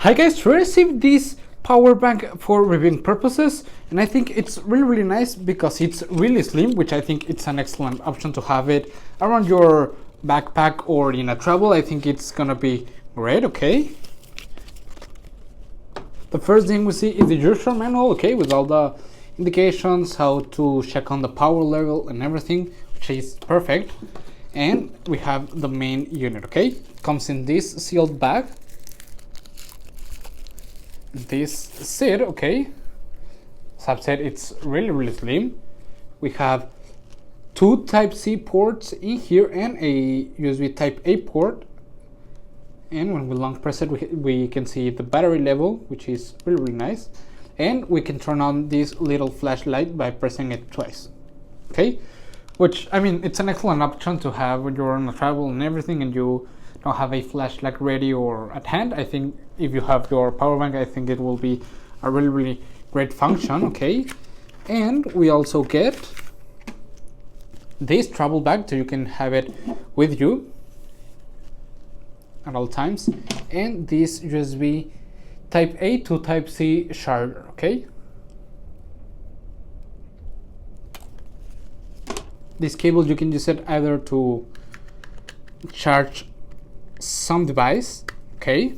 Hi guys, we received this power bank for reviewing purposes, and I think it's really nice because it's really slim, which I think it's an excellent option to have it around your backpack or in a travel. I think it's gonna be great. Okay, the first thing we see is the usual manual, okay, with all the indications, how to check on the power level and everything, which is perfect. And we have the main unit, okay, it comes in this sealed bag, this seat, okay, as I've said, it's really slim. We have two Type-C ports in here and a USB Type-A port, and when we long press it, we can see the battery level, which is really nice, and we can turn on this little flashlight by pressing it twice, okay, which, I mean, it's an excellent option to have when you're on a travel and everything and you don't have a flashlight ready or at hand. I think if you have your power bank, I think it will be a really great function, okay. And we also get this travel bag, so you can have it with you at all times, and this USB Type-A to Type-C charger, okay. This cable, you can use it either to charge some device, okay,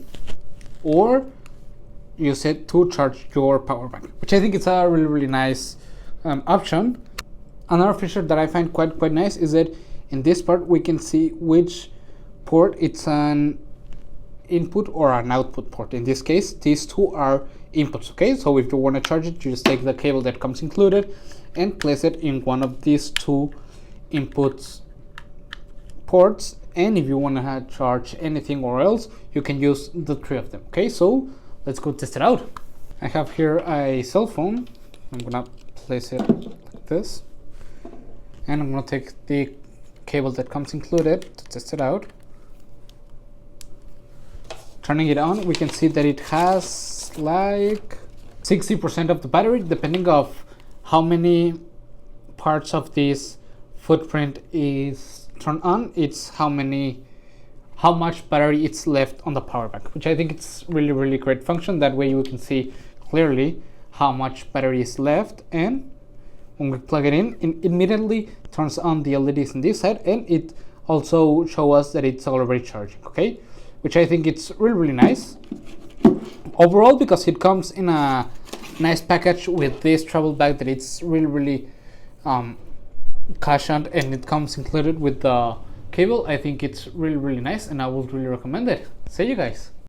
or use it to charge your power bank, which I think it's a really nice option. Another feature that I find quite nice is that in this part we can see which port it's an input or an output port. In this case, these two are inputs, okay, so if you want to charge it, you just take the cable that comes included and place it in one of these two inputs ports, and if you want to charge anything or else, you can use the three of them, okay. So let's go test it out. I have here a cell phone. I'm gonna place it like this, and I'm gonna take the cable that comes included to test it out. Turning it on, we can see that it has like 60% of the battery, depending of how many parts of this footprint is turned on. It's how much battery it's left on the power bank, which I think it's really great function. That way you can see clearly how much battery is left, and when we plug it in, it immediately turns on the LEDs on this side, and it also shows us that it's already charging, okay, which I think it's really nice overall, because it comes in a nice package with this travel bag that it's really cushioned, and it comes included with the cable. I think it's really nice, and I would really recommend it. See you guys.